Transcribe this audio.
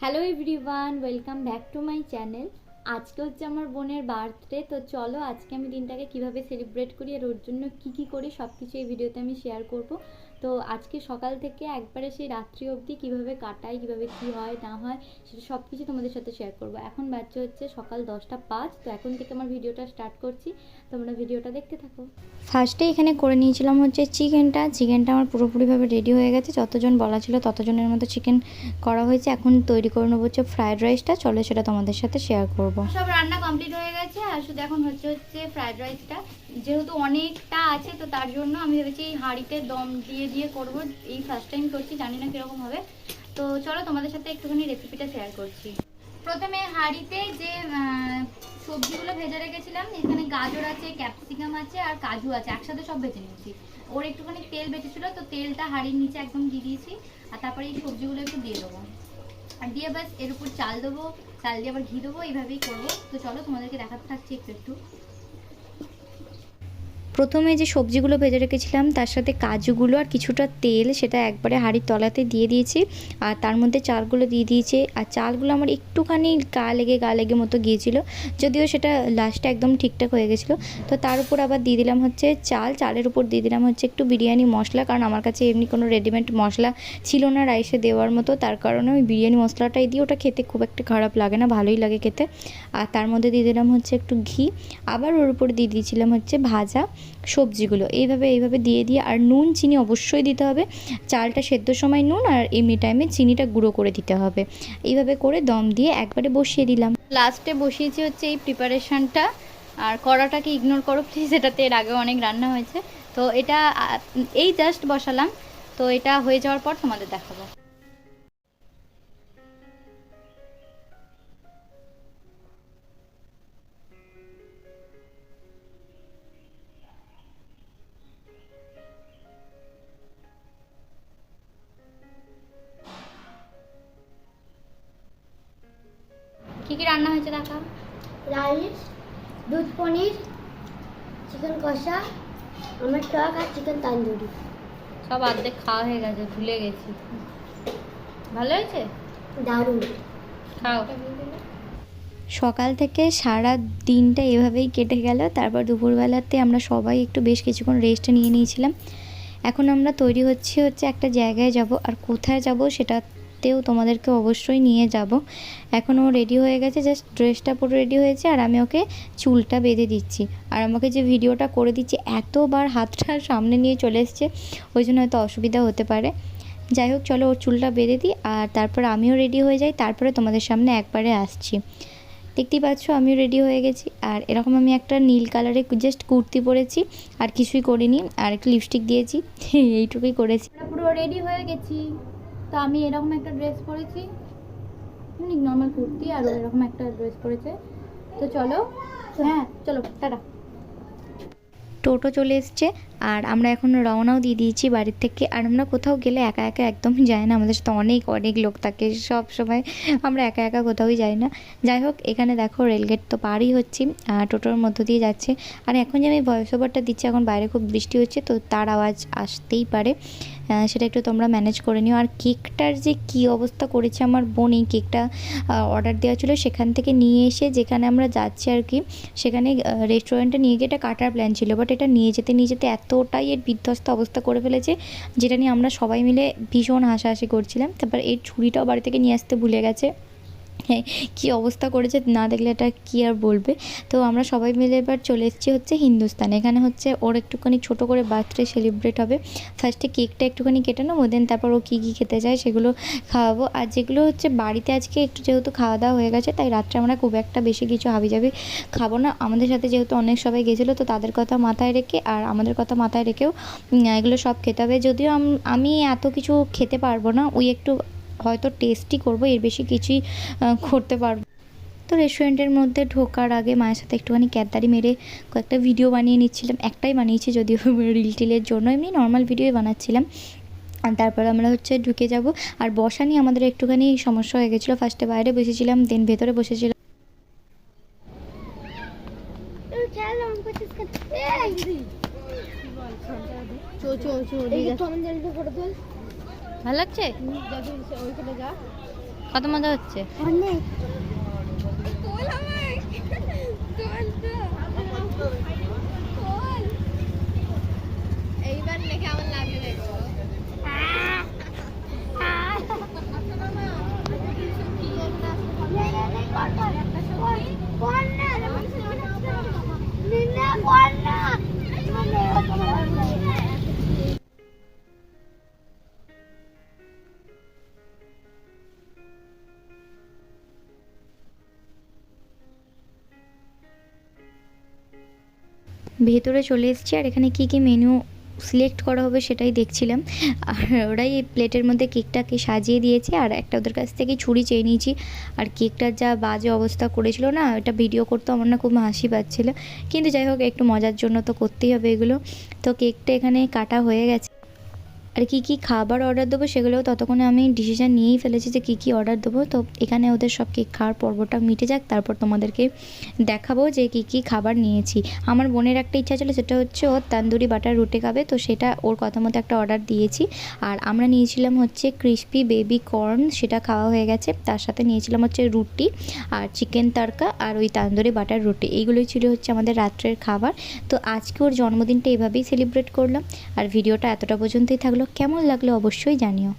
Hello everyone, welcome back to my channel. আজকে হচ্ছে আমার বোনের বার্থডে। তো চলো আজকে আমি দিনটাকে কিভাবে সেলিব্রেট করি আর ওর জন্য কী করি সব কিছু এই ভিডিওতে আমি শেয়ার করব। তো আজকে সকাল থেকে একবারে সেই রাত্রি অবধি কীভাবে কাটাই, কীভাবে কী হয় না হয় সেটা সব কিছু তোমাদের সাথে শেয়ার করব। এখন বাচ্চা হচ্ছে সকাল 10টা 5। তো এখন থেকে আমার ভিডিওটা স্টার্ট করছি, তোমরা ভিডিওটা দেখতে থাকো। ফার্স্টে এখানে করে নিয়েছিলাম হচ্ছে চিকেনটা আমার পুরোপুরিভাবে রেডি হয়ে গেছে। যতজন বলা ছিল ততজনের মতো চিকেন করা হয়েছে। এখন তৈরি করে নেবো হচ্ছে ফ্রায়েড রাইসটা। চলো সেটা তোমাদের সাথে শেয়ার করব। সব রান্না কমপ্লিট হয়ে গেছে আর শুধু এখন হচ্ছে ফ্রায়েড রাইসটা। যেহেতু অনেকটা আছে তো তার জন্য আমি ভেবেছি হাঁড়িতে দম দিয়ে করব। এই ফার্স্ট টাইম করছি, জানি না কীরকম হবে। তো চলো তোমাদের সাথে একটুখানি রেসিপিটা শেয়ার করছি। প্রথমে হাঁড়িতে যে সবজিগুলো ভেজে রেখেছিলাম, এখানে গাজর আছে, ক্যাপসিকাম আছে আর কাজু আছে, একসাথে সব ভেজে নিয়েছি। ওর একটুখানি তেল বেঁচেছিলো তো তেলটা হাঁড়ির নিচে একদম দিয়ে দিয়েছি। আর তারপরে এই সবজিগুলো একটু দিয়ে দেবো আর দিয়ে ব্যাস এর উপর চাল দেবো, চাল দিয়ে আবার ঘি দেবো, এইভাবেই করবো। তো চলো তোমাদেরকে দেখাতে থাকছি একটু। প্রথমে যে সবজিগুলো ভেজে রেখেছিলাম তার সাথে কাজুগুলো আর কিছুটা তেল সেটা একবারে হাঁড়ির তলাতে দিয়ে দিয়েছি। আর তার মধ্যে চালগুলো দিয়ে দিয়েছি। আর চালগুলো আমার একটুখানি গা লেগে মতো গিয়েছিল, যদিও সেটা লাস্টে একদম ঠিকঠাক হয়ে গেছিলো। তো তার উপর আবার দিয়ে দিলাম হচ্ছে চালের উপর দিয়ে দিলাম হচ্ছে একটু বিরিয়ানি মশলা, কারণ আমার কাছে এমনি কোনো রেডিমেড মশলা ছিল না রাইসে দেওয়ার মতো। তার কারণে ওই বিরিয়ানি মশলাটাই দিয়ে, ওটা খেতে খুব একটা খারাপ লাগে না, ভালোই লাগে খেতে। আর তার মধ্যে দিয়ে দিলাম হচ্ছে একটু ঘি। আবার ওর উপর দিয়ে দিয়েছিলাম হচ্ছে ভাজা সবজিগুলো। এইভাবে দিয়ে আর নুন চিনি অবশ্যই দিতে হবে। চালটা সেদ্ধর সময় নুন আর এমনি টাইমে চিনিটা গুঁড়ো করে দিতে হবে। এইভাবে করে দম দিয়ে একবারে বসিয়ে দিলাম। লাস্টে বসিয়েছি হচ্ছে এই প্রিপারেশানটা। আর কড়াটাকে ইগনোর করো প্লিজ, এটাতে এর আগেও অনেক রান্না হয়েছে। তো এটা এই জাস্ট বসালাম। তো এটা হয়ে যাওয়ার পর তোমাদের দেখাবো। কি কি রান্না হয়েছে দেখা? রাইস, দুধ পনির, চিকেন কষা, আমার টক আর চিকেন তান্দুরি। সব অর্ধেক খাওয়া হয়ে গেছে, ভুলে গেছি। ভালো হয়েছে? দারুণ। খাও। সকাল থেকে সারা দিনটা এভাবেই কেটে গেল। তারপর দুপুরবেলাতে আমরা সবাই একটু বেশ কিছুক্ষণ রেস্ট নিয়ে নিয়েছিলাম। এখন আমরা তৈরি হচ্ছে একটা জায়গায় যাব, আর কোথায় যাব সেটাতেও তোমাদেরকে অবশ্যই নিয়ে যাব। এখন ও রেডি হয়ে গেছে, জাস্ট ড্রেসটা পুরো রেডি হয়েছে আর আমি ওকে চুলটা বেঁধে দিচ্ছি। আর আমাকে যে ভিডিওটা করে দিচ্ছি এতবার হাতটা সামনে নিয়ে চলে এসছে, ওই জন্য হয়তো অসুবিধা হতে পারে। যাই হোক চলো ওর চুলটা বেঁধে দিই আর তারপর আমিও রেডি হয়ে যাই, তারপরে তোমাদের সামনে একবারে আসছি। দেখতেই পাচ্ছ আমিও রেডি হয়ে গেছি। আর এরকম আমি একটা নীল কালারের জাস্ট কুর্তি পরেছি, আর কিছুই করিনি, আর একটু লিপস্টিক দিয়েছি, এইটুকুই করেছি। পুরো রেডি হয়ে গেছি। তো আমি এরকম একটা ড্রেস পরেছি, নর্মাল কুর্তি, আর এরকম একটা ড্রেস পরেছে। তো চলো, হ্যাঁ চলো টাটা। টোটো চলে এসছে আর আমরা এখন রওনাও দিয়ে দিয়েছি বাড়ির থেকে। আর আমরা কোথাও গেলে একা একা একদমই যাই না, আমাদের সাথে অনেক লোক থাকে সব সময়, আমরা একা একা কোথাওই যাই না। যাই হোক এখানে দেখো রেলগেট তো পারই হচ্ছি, টোটোর মধ্য দিয়ে যাচ্ছে। আর এখন যে আমি ভয়েস ওভারটা দিচ্ছি, এখন বাইরে খুব বৃষ্টি হচ্ছে তো তার আওয়াজ আসতেই পারে, সেটা একটু তোমরা ম্যানেজ করে নিও। আর কেকটার যে কী অবস্থা করেছে আমার বোন, এই কেকটা অর্ডার দেওয়া ছিল সেখান থেকে নিয়ে এসে যেখানে আমরা যাচ্ছি আর কি, সেখানে রেস্টুরেন্টে নিয়ে গিয়ে এটা কাটার প্ল্যান ছিল, বাট এটা নিয়ে যেতে এতটাই এর বিধ্বস্ত অবস্থা করে ফেলেছে, যেটা নিয়ে আমরা সবাই মিলে ভীষণ হাসাহাসি করছিলাম। তারপর এর ছুরিটাও বাড়ি থেকে নিয়ে আসতে ভুলে গেছে। হ্যাঁ, কী অবস্থা করেছে না দেখলে এটা কী আর বলবে। তো আমরা সবাই মিলে এবার চলে এসেছি হচ্ছে হিন্দুস্তান। এখানে হচ্ছে ওর একটুখানি ছোটো করে বার্থডে সেলিব্রেট হবে। ফার্স্টে কেকটা একটুখানি কেটে নেবো, দেন তারপর ও কী খেতে চায় সেগুলো খাওয়াবো। আর যেগুলো হচ্ছে বাড়িতে আজকে একটু যেহেতু খাওয়া দাওয়া হয়ে গেছে, তাই রাত্রে আমরা খুব একটা বেশি কিছু হাবিজাবি খাবো না। আমাদের সাথে যেহেতু অনেক সবাই গেছিলো, তো তাদের কথা মাথায় রেখে আর আমাদের কথা মাথায় রেখেও এগুলো সব খেতে হবে। যদিও আমি এত কিছু খেতে পারবো না, ওই একটু হয়তো টেস্টই করবো, এর বেশি কিছুই করতে পারবো। তো রেস্টুরেন্টের মধ্যে ঢোকার আগে মায়ের সাথে একটুখানি ক্যাদারি মেরে কয়েকটা ভিডিও বানিয়ে নিচ্ছিলাম। একটাই বানিয়েছি যদিও রিল টিলের জন্য, এমনি নর্মাল ভিডিওই বানাচ্ছিলাম। আর তারপর আমরা হচ্ছে ঢুকে যাব। আর বসা নিয়ে আমাদের একটুখানি সমস্যা হয়ে গেছিলো, ফার্স্টে বাইরে বসেছিলাম, দেন ভেতরে বসেছিলাম। ভালো লাগছে? কত মজা হচ্ছে? অনেক। এইবার লেখে আমার লাগে দেখো। ভেতরে চলে এসেছি আর এখানে কি কি মেনু সিলেক্ট করা হবে সেটাই দেখছিলাম। আর ওরাই এই প্লেটের মধ্যে কেকটাকে সাজিয়ে দিয়েছে আর একটা ওদের কাছ থেকে ছুরি চেয়ে নিয়েছি। আর কেকটার যা বাজে অবস্থা করেছিল না, এটা ভিডিও করতেও আমার না খুব হাসি পাচ্ছিল, কিন্তু যাই হোক একটু মজার জন্য তো করতেই হবে এগুলো। তো কেকটা এখানে কাটা হয়ে গেছে। আর কি কি খাবার অর্ডার দেবো সেগুলোও ততক্ষণে আমি ডিসিশান নিয়েই ফেলেছি যে কী কী অর্ডার দেবো। তো এখানে ওদের সব কেক খাওয়ার পর্বটা মিটে যাক, তারপর তোমাদেরকে দেখাবো যে কী কী খাবার নিয়েছি। আমার বোনের একটা ইচ্ছা ছিল, সেটা হচ্ছে ওর তান্দুরি বাটার রুটি খাবে, তো সেটা ওর কথা মতো একটা অর্ডার দিয়েছি। আর আমরা নিয়েছিলাম হচ্ছে ক্রিস্পি বেবি কর্ন, সেটা খাওয়া হয়ে গেছে। তার সাথে নিয়েছিলাম হচ্ছে রুটি আর চিকেন তড়কা আর ওই তান্দুরি বাটার রুটি, এইগুলোই ছিল হচ্ছে আমাদের রাত্রের খাবার। তো আজকে ওর জন্মদিনটা এভাবেই সেলিব্রেট করলাম। আর ভিডিওটা এতটা পর্যন্তই থাকলো, কেমন লাগলো অবশ্যই জানিও।